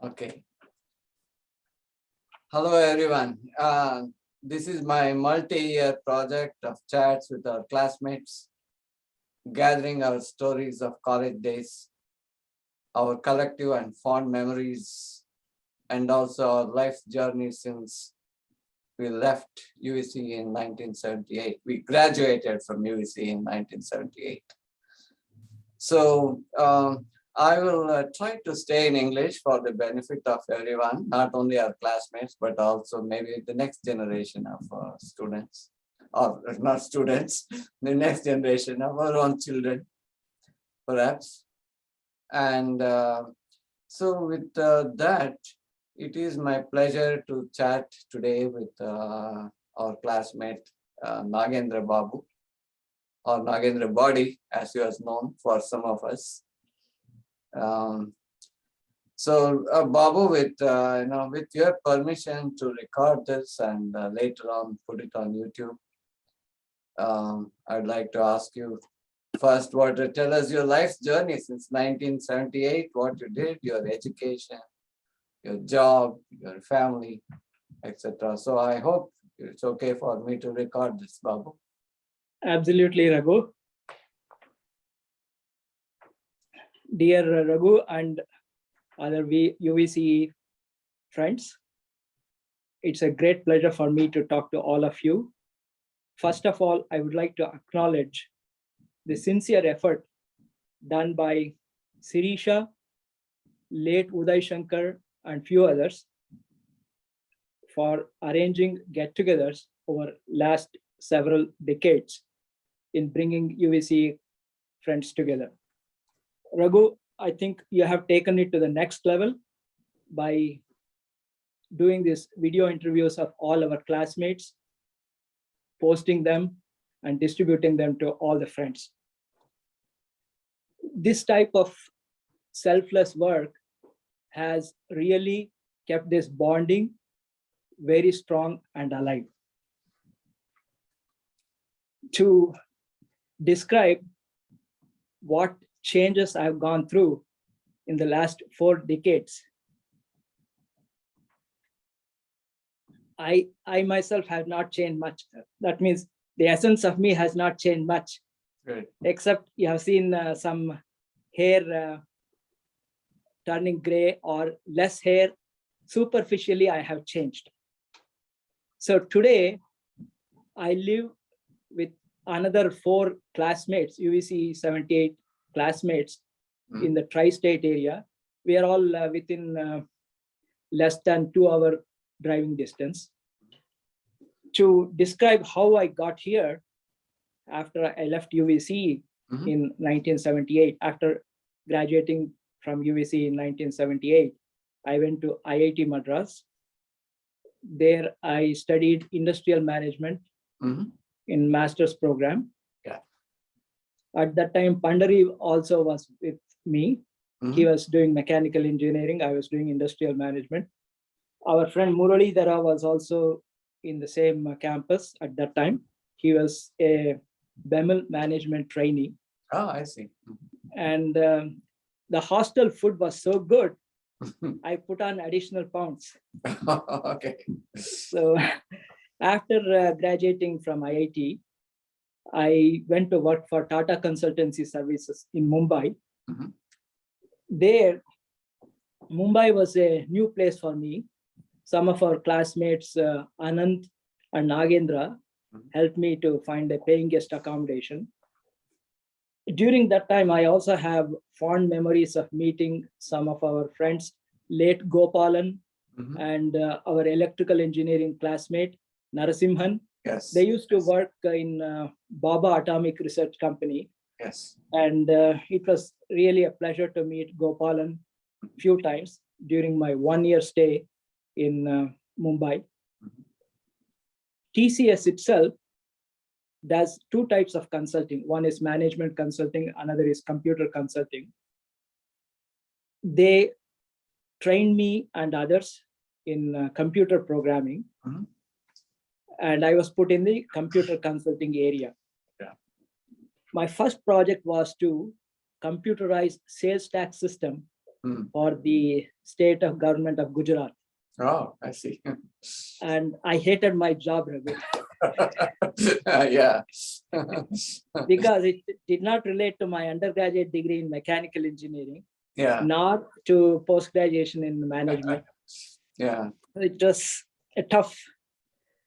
Okay. Hello, everyone. This is my multi-year project of chats with our classmates, gathering our stories of college days, our collective and fond memories, and also our life's journey since we left UVCE in 1978. We graduated from UVCE in 1978. So I will try to stay in English for the benefit of everyone, not only our classmates, but also maybe the next generation of students, or not students, the next generation of our own children, perhaps. And so with that, it is my pleasure to chat today with our classmate, Nagendra Babu, or Nagendra Body, as he was known for some of us. Babu, with with your permission to record this and later on put it on YouTube, I'd like to ask you first what to tell us your life's journey since 1978, what you did, your education, your job, your family, etc. So I hope it's okay for me to record this, Babu. Absolutely, Raghu. Dear Raghu and other UVCE friends, it's a great pleasure for me to talk to all of you. First of all, I would like to acknowledge the sincere effort done by Sirisha, late Uday Shankar, and few others for arranging get-togethers over last several decades in bringing UVCE friends together. Raghu, I think you have taken it to the next level by doing these video interviews of all our classmates, posting them and distributing them to all the friends. This type of selfless work has really kept this bonding very strong and alive. To describe what changes I've gone through in the last 4 decades, I myself have not changed much. That means the essence of me has not changed much. Good. Except you have seen some hair turning gray or less hair. Superficially, I have changed. So today, I live with another 4 classmates, UVCE 78 classmates in the tri-state area. We are all within less than 2-hour driving distance. To describe how I got here after I left UVCE in 1978, after graduating from UVCE in 1978, I went to IIT Madras. There I studied industrial management in master's program. Yeah. At that time, Pandari also was with me. He was doing mechanical engineering. I was doing industrial management. Our friend Murali Dara was also in the same campus at that time. He was a BEML management trainee. Oh, I see. And the hostel food was so good, I put on additional pounds. Okay. So after graduating from IIT, I went to work for Tata Consultancy Services in Mumbai. There, Mumbai was a new place for me. Some of our classmates, Anand and Nagendra, helped me to find a paying guest accommodation. During that time, I also have fond memories of meeting some of our friends, late Gopalan and our electrical engineering classmate, Narasimhan. Yes. They used to work in Baba Atomic Research Company. Yes. And it was really a pleasure to meet Gopalan a few times during my 1-year stay in Mumbai. TCS itself does 2 types of consulting. One is management consulting, another is computer consulting. They trained me and others in computer programming. And I was put in the computer consulting area. Yeah. My first project was to computerize sales tax system for the state of government of Gujarat. Oh, I see. And I hated my job, Raghu, Yeah. because it did not relate to my undergraduate degree in mechanical engineering, Yeah. nor to post-graduation in management. Yeah. It was a tough.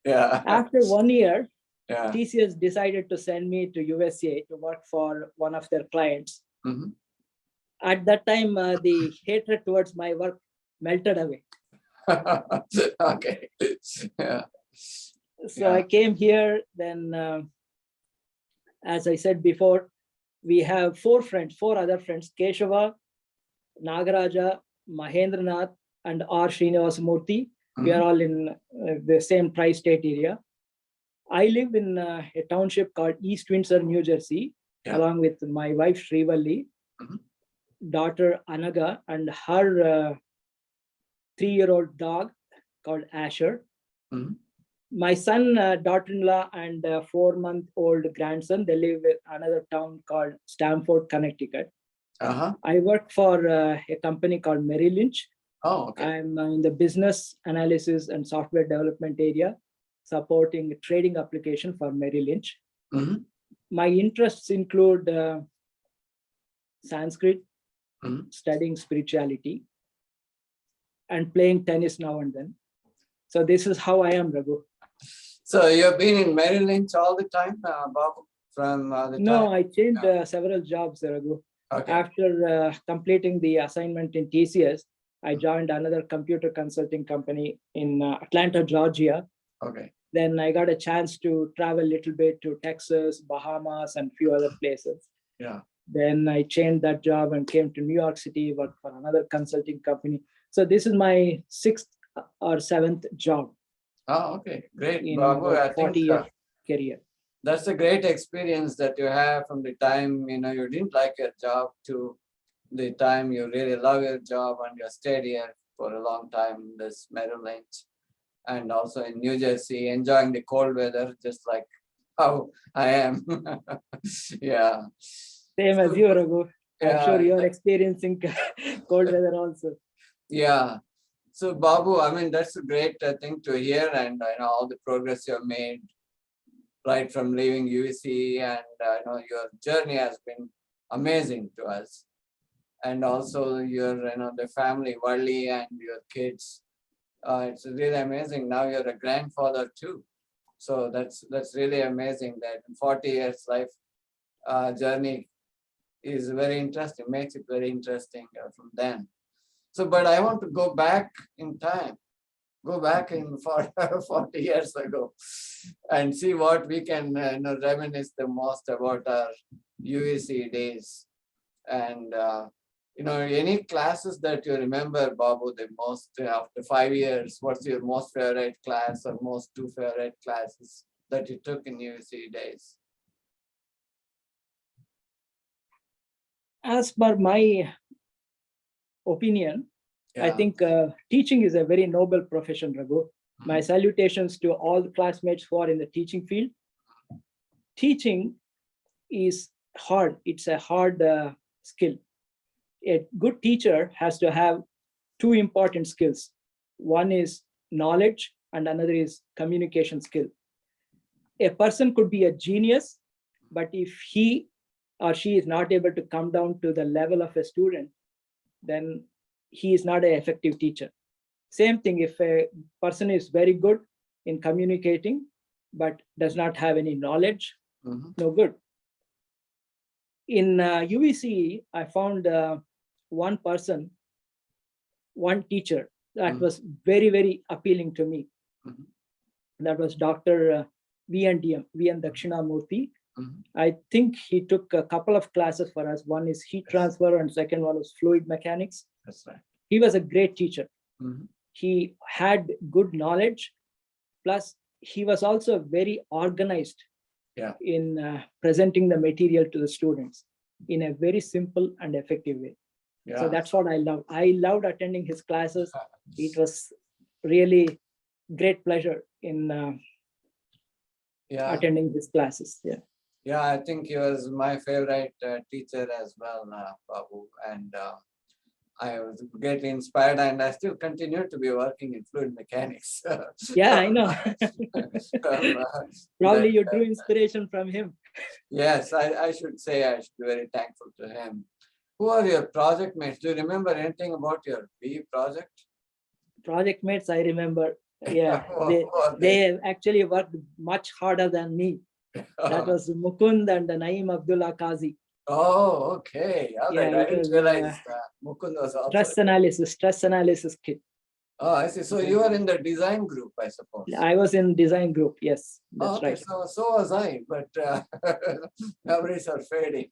Yeah. After 1 year, Yeah. TCS decided to send me to UVCE to work for one of their clients. Mhm. At that time, the hatred towards my work melted away. Okay. Yeah. So Yeah. I came here. Then, as I said before, we have four other friends: Keshava, Nagaraja, Mahendranath, and R. Srinivasamurthy. We are all in the same tri-state area. I live in a township called East Windsor, New Jersey, along with my wife Srivalli, daughter Anaga, and her 3-year-old dog called Asher. My son, daughter-in-law, and 4-month-old grandson, they live in another town called Stamford, Connecticut. I work for a company called Merrill Lynch. Oh, okay. I'm in the business analysis and software development area, supporting a trading application for Merrill Lynch. My interests include Sanskrit, studying spirituality, and playing tennis now and then. So this is how I am, Raghu. So you've been in Merrill Lynch all the time, Babu, from the No, time? I changed several jobs, Raghu. Okay. After completing the assignment in TCS, I joined another computer consulting company in Atlanta, Georgia. Okay. Then I got a chance to travel a little bit to Texas, Bahamas, and a few other places. Yeah. Then I changed that job and came to New York City, worked for another consulting company. So this is my 6th or 7th job. Oh, okay. Great, in Babu. I 40-year think career. that's a great experience that you have from the time, you didn't like your job to the time you really love your job and you stayed here for a long time in this Merrill Lynch and also in New Jersey, enjoying the cold weather, just like how I am. Yeah. Same as you, Raghu. I'm Yeah. sure you're experiencing cold weather also. Yeah. So Babu, I mean, that's a great thing to hear, and all the progress you have made right from leaving UVCE, and your journey has been amazing to us. And also your, the family, Wally, and your kids. It's really amazing. Now you're a grandfather too. So that's really amazing that in 40 years life journey is very interesting, makes it very interesting from then. So, but I want to go back in time, go back in 40 years ago and see what we can reminisce the most about our UVC days. And, any classes that you remember, Babu, the most after 5 years, what's your most favorite class or most 2 favorite classes that you took in UVC days? As per my opinion, I think teaching is a very noble profession, Raghu. My salutations to all the classmates who are in the teaching field. Teaching is hard. It's a hard skill. A good teacher has to have 2 important skills. One is knowledge and another is communication skill. A person could be a genius, but if he or she is not able to come down to the level of a student, then he is not an effective teacher. Same thing, if a person is very good in communicating, but does not have any knowledge, no good. In UVCE, I found one person, one teacher that was very, very appealing to me. That was Dr. V.N. Dakshinamurthy. I think he took a couple of classes for us. One is heat transfer and second one was fluid mechanics. That's right. He was a great teacher. He had good knowledge, plus he was also very organized in presenting the material to the students in a very simple and effective way. So that's what I loved. I loved attending his classes. It was really great pleasure in attending his classes. Yeah, I think he was my favorite teacher as well, Babu. And I was greatly inspired, and I still continue to be working in fluid mechanics. Yeah, I know. Um, Probably that, you drew inspiration from him. yes, I should say I should be very thankful to him. Who are your project mates? Do you remember anything about your B project? Project mates, I remember. Yeah, Who are they? they actually worked much harder than me. That was Mukund and Naeem Abdullah Qazi. Oh, okay. All Yeah, right. I it didn't was realize Mukund was also. stress analysis kit. Oh, I see. So you are in the design group, I suppose. I was in design group. Yes, Oh, that's okay. right. So was I, but memories are fading.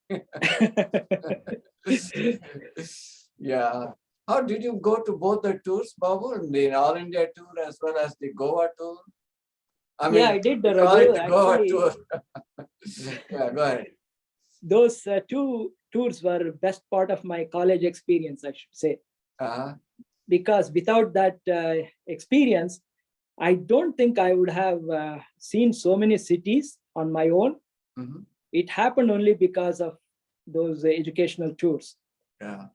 Yeah. How did you go to both the tours, Babu? The All India tour as well as the Goa tour? I Yeah, mean, I did, we call it Raghu. the Goa Actually, tour. Yeah, go ahead. those two tours were best part of my college experience, I should say. Uh-huh. Because without that experience, I don't think I would have seen so many cities on my own. Mhm. It happened only because of those educational tours. Yeah.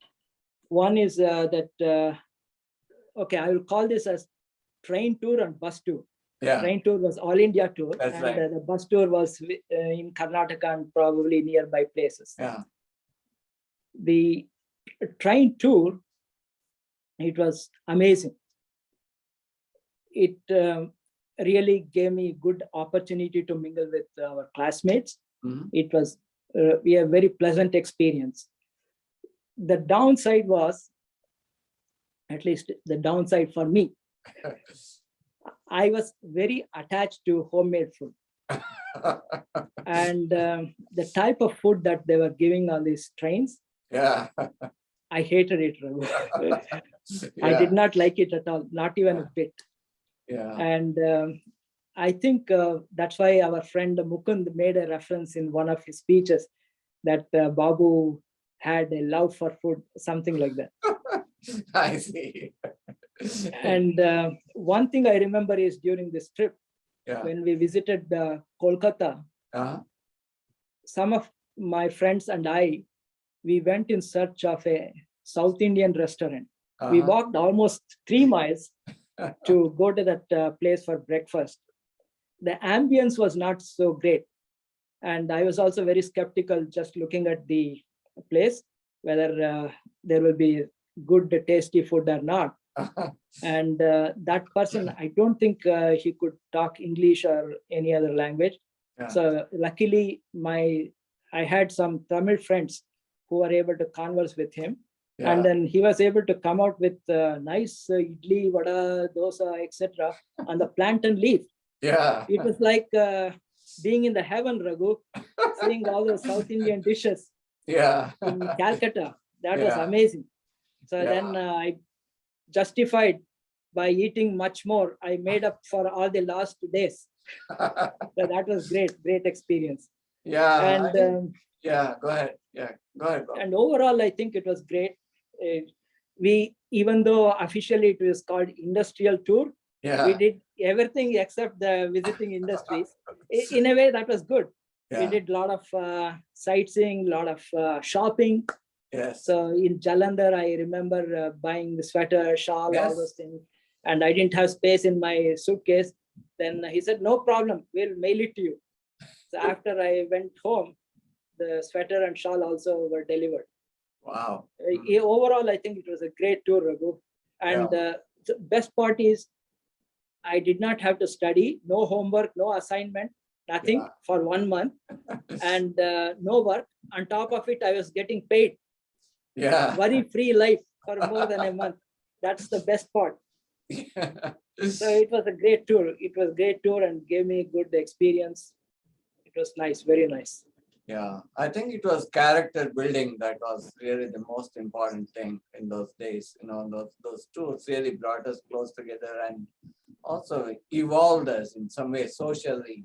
One is okay, I will call this as train tour and bus tour. Yeah, Train tour was all India tour, that's and right. the bus tour was in Karnataka and probably nearby places. Yeah. The train tour, it was amazing. It really gave me good opportunity to mingle with our classmates. Mhm. It was a very pleasant experience. The downside was, at least the downside for me, I was very attached to homemade food. And the type of food that they were giving on these trains, Yeah. I hated it, Raghu. I Yeah. did not like it at all, not even a bit. Yeah. And I think that's why our friend Mukund made a reference in one of his speeches that Babu had a love for food, something like that. I see. And one thing I remember is during this trip, Yeah. when we visited Kolkata, Uh-huh. some of my friends and I, we went in search of a South Indian restaurant. We Uh-huh. walked almost 3 miles to go to that place for breakfast. The ambience was not so great. And I was also very skeptical just looking at the place, whether there will be good, tasty food or not. And that person, I don't think he could talk English or any other language. Yeah. So luckily, I had some Tamil friends who were able to converse with him. Yeah. And then he was able to come out with nice idli, vada, dosa, etc. on the plantain leaf. Yeah. It was like being in the heaven, Raghu, seeing all those South Indian dishes Yeah. in Calcutta. That was Yeah. amazing. So Yeah. then I justified by eating much more. I made up for all the lost days. So that was great experience. Yeah. And I think, yeah, go ahead. Yeah, go ahead, Bob. and overall, I think it was great. We, even though officially it was called industrial tour, Yeah. we did everything except the visiting industries. In a way, that was good. Yeah. We did a lot of sightseeing, a lot of shopping. Yes. So in Jalandhar, I remember buying the sweater, shawl, all Yes. those things. And I didn't have space in my suitcase. Then he said, no problem, we'll mail it to you. So after I went home, the sweater and shawl also were delivered. Wow. Overall, I think it was a great tour, Raghu. And the best part is I did not have to study, no homework, no assignment, nothing for 1 month, and no work. On top of it, I was getting paid. Yeah. Worry-free life for more than a month. That's the best part. So it was a great tour. It was a great tour and gave me a good experience. It was nice, very nice. Yeah, I think it was character building that was really the most important thing in those days. You know, those tours really brought us close together and also evolved us in some way socially.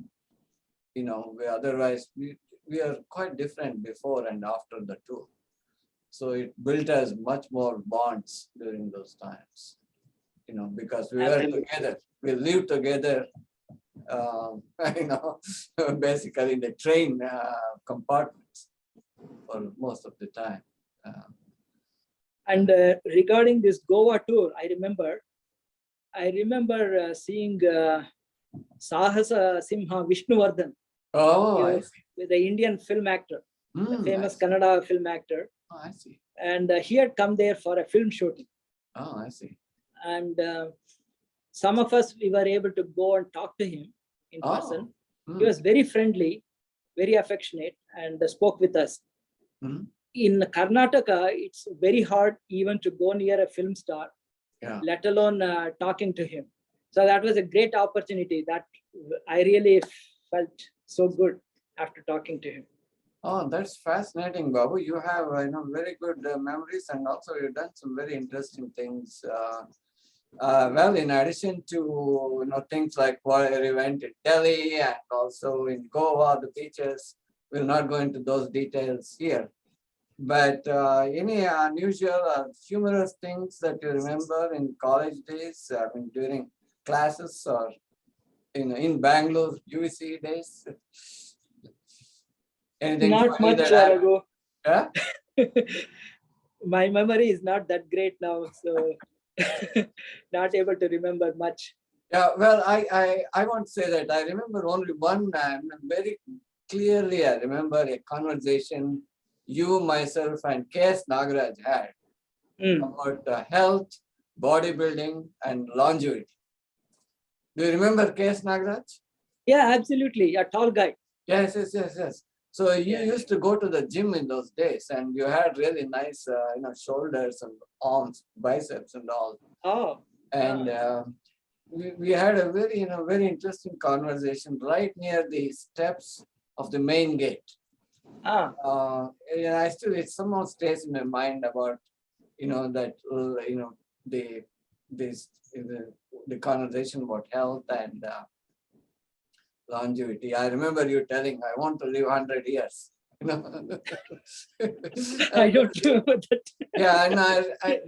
You know, otherwise we are quite different before and after the tour. So it built us much more bonds during those times. You know, because we were together, we lived together. You know, basically in the train compartments for most of the time. And regarding this Goa tour, I remember seeing Sahasa Simha Vishnuvardhan, Oh, I see. the Indian film actor, the famous I see. Kannada film actor. Oh, I see. And he had come there for a film shooting. Oh, I see. And some of us, we were able to go and talk to him in person. He was very friendly, very affectionate, and spoke with us. In Karnataka, it's very hard even to go near a film star, let alone talking to him. So that was a great opportunity that I really felt so good after talking to him. Oh, that's fascinating, Babu. You have very good memories, and also you've done some very interesting things. Well, in addition to things like what you went in Delhi and also in Goa, the beaches. We'll not go into those details here. But any unusual or humorous things that you remember in college days, I mean, during classes or in Bangalore, UVCE days? Anything Not funny much, that Raghu. happened? My memory is not that great now, so not able to remember much. Yeah, well, I won't say that. I remember only one very clearly. I remember a conversation you, myself, and K.S. Nagaraj had about health, bodybuilding, and longevity. Do you remember K.S. Nagaraj? Yeah, absolutely. A tall guy. Yes. So you used to go to the gym in those days, and you had really nice, shoulders and arms, biceps, and all. Oh. And we had a very interesting conversation right near the steps of the main gate. I still, it somehow stays in my mind about the conversation about health and longevity. I remember you telling, I want to live 100 years. I don't know that. Yeah, and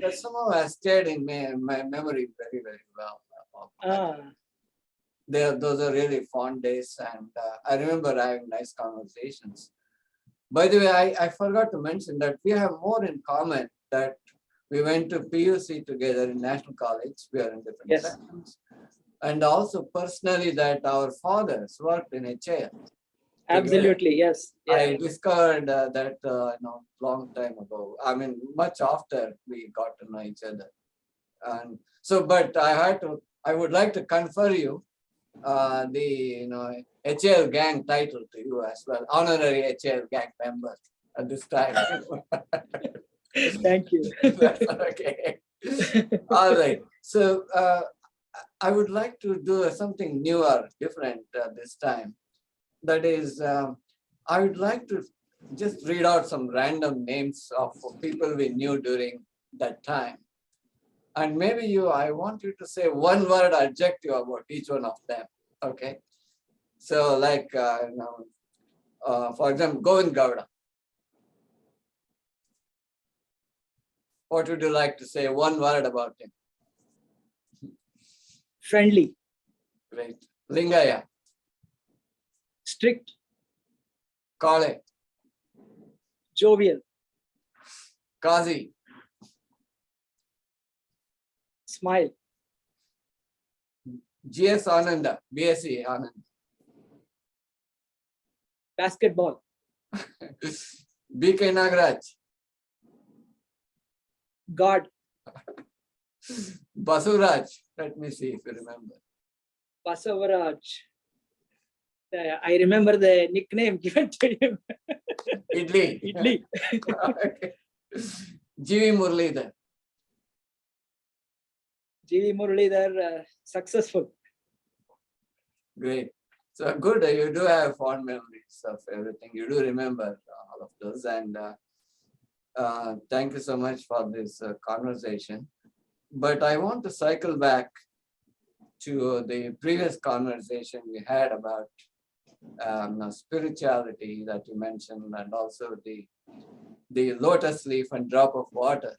that somehow has stayed in my memory very, very well. Those are really fond days, and I remember having nice conversations. By the way, I forgot to mention that we have more in common, that we went to PUC together in National College. We are in different sections. And also personally that our fathers worked in HAL. Absolutely, yes. Yeah. I discovered that long time ago. I mean, much after we got to know each other. And so, but I would like to confer you the HAL gang title to you as well, honorary HAL gang member at this time. Thank you. Okay. All right. So I would like to do something new or different this time. That is, I would like to just read out some random names of people we knew during that time. And maybe I want you to say one word adjective about each one of them. Okay. So like, for example, Govind Gowda. What would you like to say? One word about him. Friendly. Great. Lingaya. Strict. Kale. Jovial. Kazi. Smile. GS Ananda. BSc Anand. Basketball. BK Nagraj. God. Basuraj. Let me see if you remember. Basavaraj. I remember the nickname given to him. Idli. Idli. Okay. GV Muralidhar. GV Muralidhar, successful. Great. So good. You do have fond memories of everything. You do remember all of those. And thank you so much for this conversation. But I want to cycle back to the previous conversation we had about spirituality that you mentioned, and also the lotus leaf and drop of water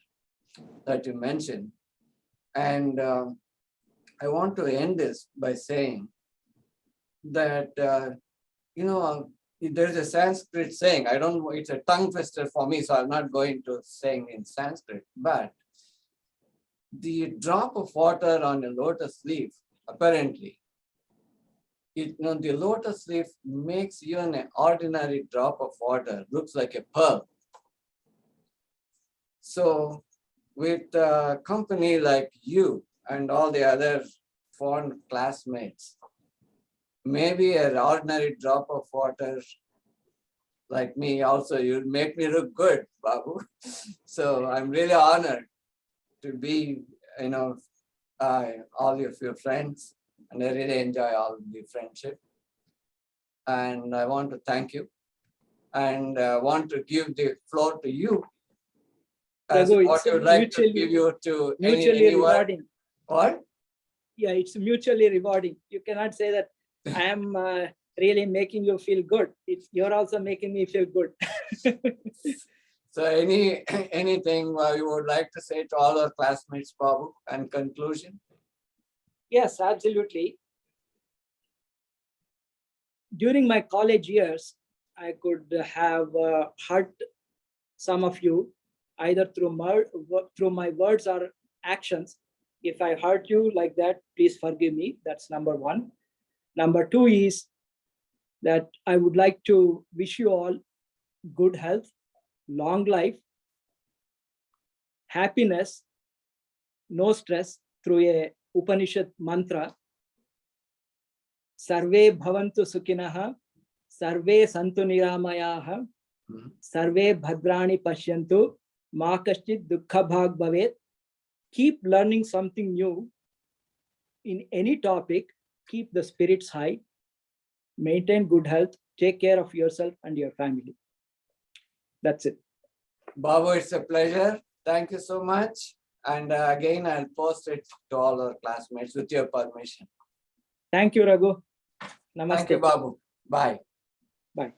that you mentioned. And I want to end this by saying that, there's a Sanskrit saying, I don't know, it's a tongue twister for me, so I'm not going to saying in Sanskrit, but the drop of water on a lotus leaf, apparently, the lotus leaf makes even an ordinary drop of water looks like a pearl. So with a company like you and all the other foreign classmates, maybe an ordinary drop of water like me also, you'll make me look good, Babu. So I'm really honored to be, all of your friends, and I really enjoy all the friendship. And I want to thank you, and want to give the floor to you. As Raghu, what it's you'd like to give you to mutually any word? rewarding. What? Yeah, it's mutually rewarding. You cannot say that I am really making you feel good. You're also making me feel good. So anything you would like to say to all our classmates, Babu, and conclusion? Yes, absolutely. During my college years, I could have hurt some of you either through my words or actions. If I hurt you like that, please forgive me. That's number one. Number two is that I would like to wish you all good health, long life, happiness, no stress through a Upanishad mantra. Sarve bhavantu sukinaha, sarve santu niramayaha, sarve bhadrani pashyantu, ma kaschit dukkha bhag bhavet. Keep learning something new in any topic. Keep the spirits high, maintain good health, take care of yourself and your family. That's it. Babu, it's a pleasure. Thank you so much. And again, I'll post it to all our classmates with your permission. Thank you, Raghu. Namaste. Thank you, Babu. Bye. Bye.